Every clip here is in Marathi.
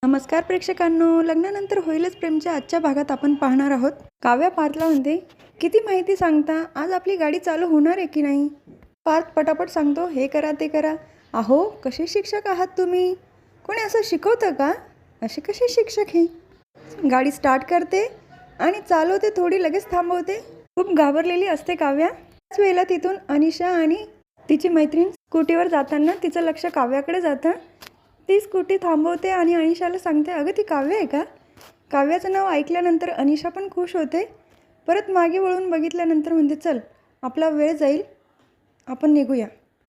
नमस्कार प्रेक्षकांनो, लग्नानंतर होईलच प्रेमच्या आजच्या भागात आपण पाहणार आहोत. काव्या पार्थला म्हणते, किती माहिती सांगता, आज आपली गाडी चालू होणार आहे की नाही. पार्थ पटापट सांगतो, हे करा ते करा. अहो, कसे शिक्षक आहात तुम्ही, कोणी असं शिकवतं का, असे कसे शिक्षक हे. गाडी स्टार्ट करते आणि चालवते, थोडी लगेच थांबवते. खूप घाबरलेली असते काव्या. त्याच वेळेला तिथून अनिशा आणि तिची मैत्रीण स्कूटीवर जाताना तिचं लक्ष काव्याकडे जातं. ती स्कूटी थांबवते आणि अनिशाला सांगते, अगं ती काव्य आहे का. काव्याचं नाव ऐकल्यानंतर अनिशा पण खुश होते. परत मागे वळून बघितल्यानंतर म्हणते, चल आपला वेळ जाईल, आपण निघूया.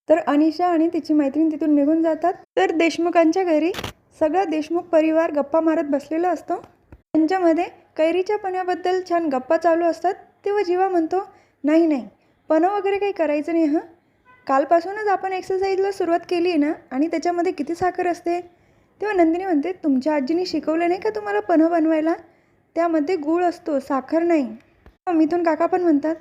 तर अनिशा आणि तिची मैत्रीण तिथून निघून जातात. तर देशमुखांच्या घरी सगळा देशमुख परिवार गप्पा मारत बसलेला असतो. त्यांच्यामध्ये कैरीच्या पण्याबद्दल छान गप्पा चालू असतात. तेव्हा जीवा म्हणतो, नाही नाही, पणं वगैरे काही करायचं नाही. कालपासूनच आपण एक्सरसाइजला सुरुवात केली आहे ना, आणि त्याच्यामध्ये किती साखर असते. तेव्हा नंदिनी म्हणते, तुमच्या आजीने शिकवलं नाही का तुम्हाला पन्हं बनवायला, त्यामध्ये गूळ असतो, साखर नाही. मिथून काका पण म्हणतात,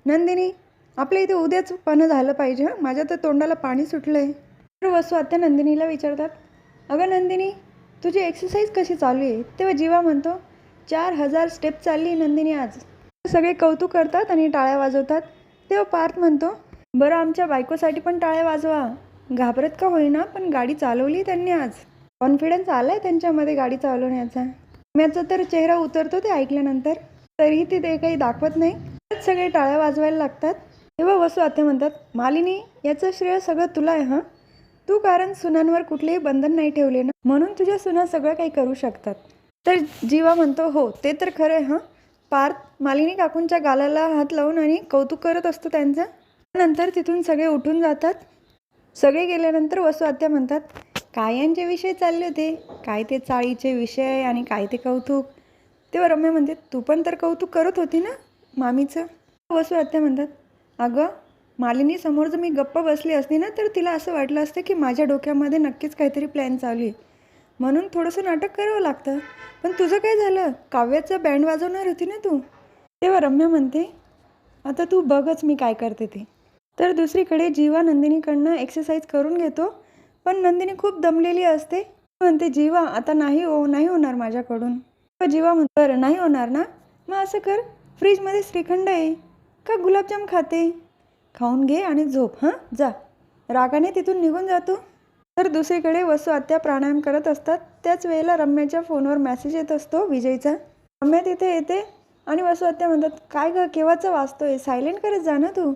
नंदिनी आपल्या इथे उद्याच पन्हं झालं पाहिजे, माझ्या तर तोंडाला पाणी सुटलं आहे. तर वसू आत्या नंदिनीला विचारतात, अगं नंदिनी तुझी एक्सरसाइज कशी चालू आहे. तेव्हा जीवा म्हणतो, 4000 स्टेप चालली नंदिनी आज. सगळे कौतुक करतात आणि टाळ्या वाजवतात. तेव्हा पार्थ म्हणतो, बरं आमच्या बायकोसाठी पण टाळ्या वाजवा. घाबरत का होईना, पण गाडी चालवली त्यांनी आज. कॉन्फिडन्स आला आहे त्यांच्यामध्ये गाडी चालवण्याचा. म्याचा तर चेहरा उतरतो ते ऐकल्यानंतर, तरीही ते काही दाखवत नाही. सगळे टाळ्या वाजवायला लागतात. तेव्हा वसू आत्या म्हणतात, मालिनी याचं श्रेय सगळं तुला आहे. तू कारण सुनांवर कुठलेही बंधन नाही ठेवले ना, म्हणून तुझ्या सुना सगळं काही करू शकतात. तर जीवा म्हणतो, हो ते तर खरं आहे. पार्थ मालिनी काकूंच्या गालाला हात लावून आणि कौतुक करत असतो त्यांचं. नंतर तिथून सगळे उठून जातात. सगळे गेल्यानंतर वसू आत्या म्हणतात, काय यांचे विषय चालले होते, काय ते चाळीचे विषय आणि काय ते कौतुक. तेव्हा रम्या म्हणते, तू पण तर कौतुक करत होती ना मामीचं. वसू आत्या म्हणतात, अगं मालिनी समोर जर मी गप्प बसली असती ना, तर तिला असं वाटलं असतं की माझ्या डोक्यामध्ये नक्कीच काहीतरी प्लॅन चालू आहे, म्हणून थोडंसं नाटक करावं लागतं. पण तुझं काय झालं, काव्याचं बँड वाजवणार होती ना तू. तेव्हा रम्या म्हणते, आता तू बघच मी काय करते ते. तर दुसरीकडे जीवा नंदिनीकडनं एक्सरसाइज करून घेतो, पण नंदिनी खूप दमलेली असते. म्हणते, जीवा आता नाही होणार माझ्याकडून. जीवा म्हणतो, बरं नाही होणार ना, मग असं कर, फ्रीजमध्ये श्रीखंड आहे का गुलाबजाम खाते, खाऊन घे आणि झोप. जा. रागाने तिथून निघून जातो. तर दुसरीकडे वसू आत्या प्राणायाम करत असतात. त्याच वेळेला रम्याच्या फोनवर मेसेज येत असतो विजयचा. रम्या तिथे येते आणि वसू आत्या म्हणतात, काय गं केव्हाचा वाचतोय, सायलेंट करत जा ना तू.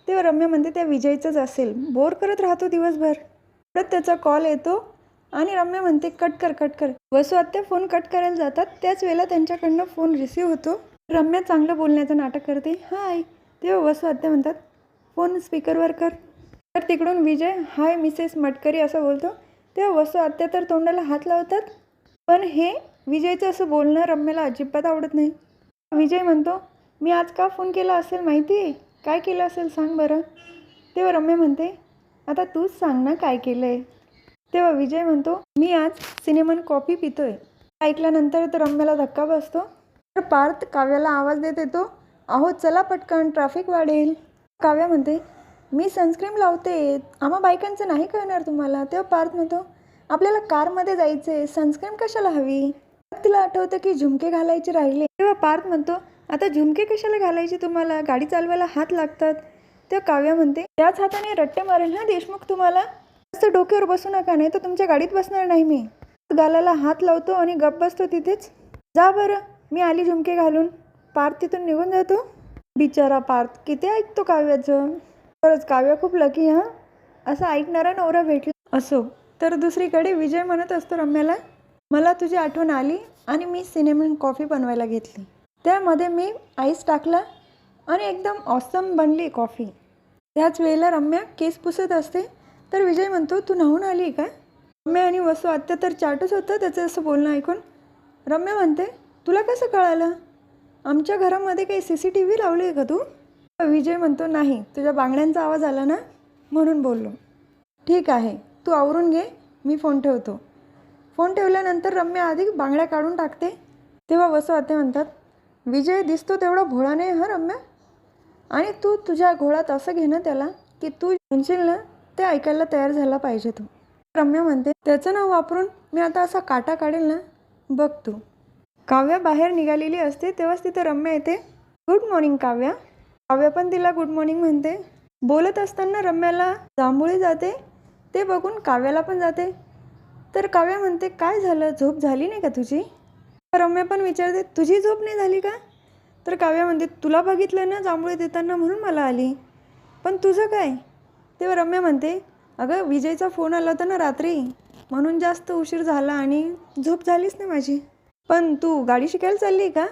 तेव्हा रम्या म्हणते, त्या विजयचंच असेल, बोर करत राहतो दिवसभर. परत त्याचा कॉल येतो आणि रम्या म्हणते, कट कर. वसू आत्या फोन कट करायला जातात. त्याच वेळेला त्यांच्याकडनं फोन रिसीव होतो. रम्या चांगलं बोलण्याचं नाटक करते, हाय. तेव्हा वसू आत्या म्हणतात, फोन स्पीकरवर कर. तर तिकडून विजय, हाय मिसेस मटकरी असं बोलतो. तेव्हा वसू आत्या तर तोंडाला हात लावतात. पण हे विजयचं असं बोलणं रम्याला अजिबात आवडत नाही. विजय म्हणतो, मी आज का फोन केला असेल माहिती आहे, काय केलं असेल सांग बरं. तेव्हा रम्या म्हणते, आता तूच सांग ना काय केलं आहे. तेव्हा विजय म्हणतो, मी आज सिनेमन कॉफी पितोय. ऐकल्यानंतर तर रम्याला धक्का बसतो. तर पार्थ काव्याला आवाज देत येतो, अहो चला पटकन, ट्रॅफिक वाढेल. काव्या म्हणते, मी सनस्क्रीन लावते, आम्हा बायकांचं नाही कळणार तुम्हाला. तेव्हा पार्थ म्हणतो, आपल्याला कारमध्ये जायचे, सनस्क्रीन कशाला हवी. तिला आठवतं की झुमके घालायचे राहिले. तेव्हा पार्थ म्हणतो, आता झुमके कशाला घालायचे तुम्हाला, गाडी चालवायला हात लागतात. तेव्हा काव्या म्हणते, त्याच हाताने रट्टे मारेल ना देशमुख तुम्हाला, असं डोक्यावर बसू नका, नाही तर तुमच्या गाडीत बसणार नाही मी. गालाला हात लावतो आणि गप बसतो तिथेच. जा बरं, मी आली झुमके घालून. पार्थ तिथून निघून जातो. बिचारा पार्थ किती ऐकतो काव्याचं. खरंच काव्य खूप लकी असं ऐकणारा नवरा भेटला असो. तर दुसरीकडे विजय म्हणत असतो रम्याला, मला तुझी आठवण आली आणि मी सिनेमन कॉफी बनवायला घेतली, त्यामध्ये मी आईस टाकला आणि एकदम ऑसम बनली कॉफी. त्याच वेळेला रम्या केस पुसत असते. तर विजय म्हणतो, तू न्हावून आली का. रम्या आणि वसू आत्या तर चाटच होतं त्याचं असं बोलणं ऐकून. रम्या म्हणते, तुला कसं कळालं, आमच्या घरामध्ये काही CCTV लावली आहे का तू. विजय म्हणतो, नाही, तुझ्या बांगड्यांचा आवाज आला ना म्हणून बोललो. ठीक आहे, तू आवरून घे, मी फोन ठेवतो. फोन ठेवल्यानंतर रम्या आधी बांगड्या काढून टाकते. तेव्हा वसू आत्या म्हणतात, विजय दिसतो तेवढा भोळा नाही रम्या, आणि तू तुझ्या घोळात असं घे ना त्याला की तू म्हणशील ना ते ऐकायला तयार झाला पाहिजे. तू रम्या म्हणते, त्याचं नाव वापरून मी आता असा काटा काढेल ना, बघ तू. काव्या बाहेर निघालेली असते तेव्हाच तिथं रम्या येते. Good morning Kavya. काव्या पण तिला गुड मॉर्निंग म्हणते. बोलत असताना रम्याला जांभुळी जाते, ते बघून काव्याला पण जाते. तर काव्या म्हणते, काय झालं, झोप झाली नाही का तुझी? रम्या पण विचारते, तुझी झोप नाही झाली का? तर काव्या म्हणते, तुला बघितलं ना जांभुळी देताना म्हणून मला आली, पण तुझं काय? तेव्हा रम्या म्हणते, अगं विजयचा फोन आला होता ना रात्री, म्हणून जास्त उशीर झाला आणि झोप झालीच नाही माझी. पण तू गाडी शिकायला चालली का?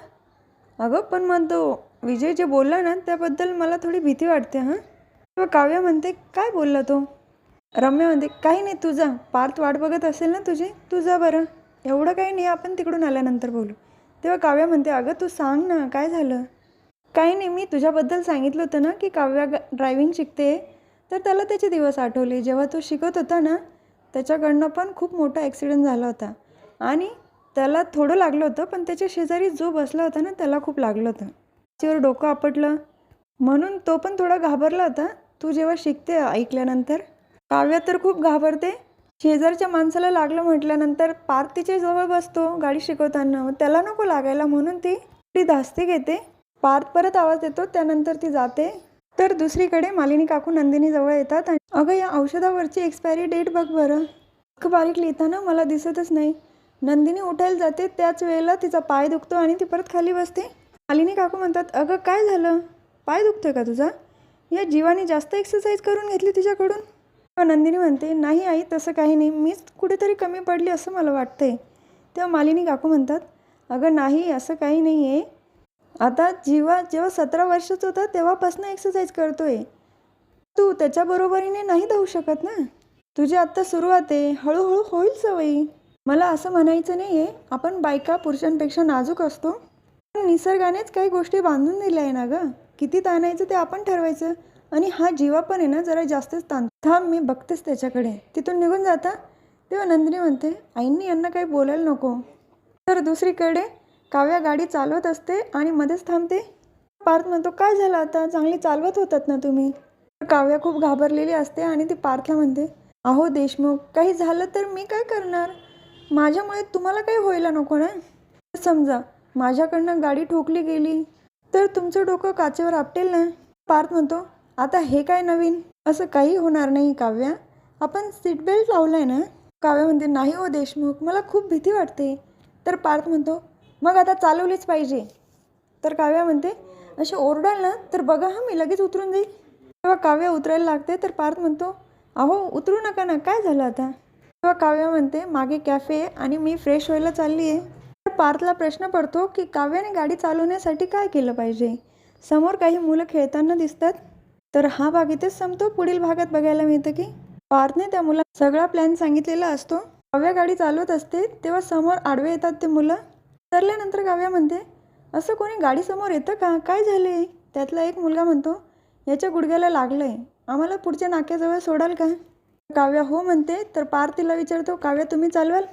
अगं पण मग तो विजय जे बोलला ना त्याबद्दल मला थोडी भीती वाटते. हां. तेव्हा काव्या म्हणते, काय बोलला तो? रम्या म्हणते, काही नाही, तुझा पार्थ वाट बघत असेल ना तुझी, तू जा बरं, एवढं काही नाही, आपण तिकडून आल्यानंतर बोलू. तेव्हा काव्या म्हणते, अगं तू सांग ना काय झालं? काही नाही, मी तुझ्याबद्दल सांगितलं होतं ना की काव्या ड्रायव्हिंग शिकते, तर त्याला त्याचे दिवस आठवले. जेव्हा तो शिकत होता ना त्याच्याकडनं पण खूप मोठा ॲक्सिडेंट झाला होता आणि त्याला थोडं लागलं होतं, पण त्याच्या शेजारी जो बसला होता ना त्याला खूप लागलं होतं. त्याच्यावर डोकं आपटलं, म्हणून तो पण थोडा घाबरला होता. तू जेव्हा शिकते ऐकल्यानंतर. काव्या तर खूप घाबरते. शेजारच्या माणसाला लागलं म्हटल्यानंतर पार्थ तिच्या जवळ बसतो गाडी शिकवताना, त्याला नको लागायला म्हणून ती धास्ती घेते. पार्थ परत आवाज देतो, त्यानंतर ती जाते. तर दुसरीकडे मालिनी काकू नंदिनी जवळ येतात आणि अगं या औषधावरची एक्सपायरी डेट बघ बरं, बारीक लिहिताना मला दिसतच नाही. नंदिनी उठायला जाते, त्याच वेळेला तिचा पाय दुखतो आणि ती परत खाली बसते. मालिनी काकू म्हणतात, अगं काय झालं, पाय दुखतोय का तुझा? या जीवाने जास्त एक्सरसाइज करून घेतली तिच्याकडून. नंदिनी म्हणते, नाही आई तसं काही नाही, मीच कुठेतरी कमी पडली असं मला वाटतंय. तेव्हा मालिनी काकू म्हणतात, अगं नाही असं काही नाही आहे, आता जेव्हा 17 वर्षाचा होता तेव्हापासून एक्सरसाइज करतोय तू, त्याच्याबरोबरीने नाही धावू शकत ना. तुझी आत्ता सुरुवात आहे, हळूहळू होईल सवयी. मला असं म्हणायचं नाही आहे, आपण बायका पुरुषांपेक्षा नाजूक असतो, पण निसर्गानेच काही गोष्टी बांधून दिल्या आहे ना गं, किती ताणायचं ते आपण ठरवायचं. आणि हा जीवा पण आहे ना जरा जास्तच ताण. थांब मी बघतेच त्याच्याकडे. तिथून निघून जाता. तेव्हा नंदिनी म्हणते, आईंनी यांना काही बोलायला नको. तर दुसरीकडे काव्या गाडी चालवत असते आणि मध्येच थांबते. पार्थ म्हणतो, काय झालं आता, चांगली चालवत होतात ना तुम्ही? काव्या खूप घाबरलेली असते आणि ती पार्थला म्हणते, अहो देशमुख, काही झालं तर मी काय करणार, माझ्यामुळे तुम्हाला काही व्हायला नको ना. समजा माझ्याकडनं गाडी ठोकली गेली तर तुमचं डोकं काचेवर आपटेल ना. पार्थ म्हणतो, आता हे काय नवीन, असं काही होणार नाही काव्या, आपण सीट बेल्ट लावलाय ना. काव्या म्हणते, नाही हो देशमुख, मला खूप भीती वाटते. तर पार्थ म्हणतो, मग आता चालवलीच पाहिजे. तर काव्या म्हणते, असे ओरडाल ना तर बघा हा मी लगेच उतरून जाईल. तेव्हा काव्या उतरायला लागते. तर पार्थ म्हणतो, अहो उतरू नका ना, काय झालं आता? तेव्हा काव्या म्हणते, मागे कॅफे आहे आणि मी फ्रेश व्हायला चालली आहे. तर पार्थला प्रश्न पडतो की काव्याने गाडी चालवण्यासाठी काय केलं पाहिजे. समोर काही मुलं खेळताना दिसतात. तर हा भाग इथेच संपतो. पुढील भागात बघायला मिळतं की पार्थने त्या मुलाला सगळा प्लॅन सांगितलेला असतो. काव्या गाडी चालवत असते तेव्हा समोर आडवे येतात ते मुलं. उतरल्यानंतर काव्या म्हणते, असं कोणी गाडी समोर येतं का, काय झाले? त्यातला एक मुलगा म्हणतो, याच्या गुडघ्याला लागलंय, आम्हाला पुढच्या नाक्याजवळ सोडाल का? काव्या हो म्हणते. तर पार्थ तिला विचारतो, काव्या तुम्ही चालवाल?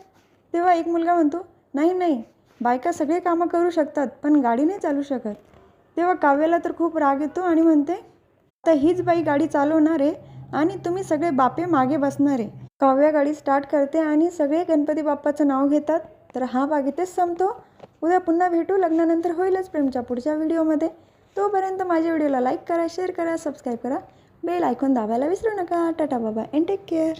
तेव्हा एक मुलगा म्हणतो, नाही नाही, बायका सगळे कामं करू शकतात पण गाडी नाही चालू शकत. तेव्हा काव्याला तर खूप राग येतो आणि म्हणते, आता हीच बाई गाडी चालवणार आहे आणि तुम्ही सगळे बापे मागे बसणार आहे. काव्या गाडी स्टार्ट करते आणि सगळे गणपती बाप्पाचं नाव घेतात. तर हा भाग इथेच संपतो. उद्या पुन्हा भेटू लग्नानंतर होईलच प्रेमच्या पुढच्या व्हिडिओमध्ये. तोपर्यंत माझ्या व्हिडिओला लाईक करा, शेअर करा, सबस्क्राईब करा, बेल आयकॉन दाबायला विसरू नका. टाटा बाबा अँड टेक केअर.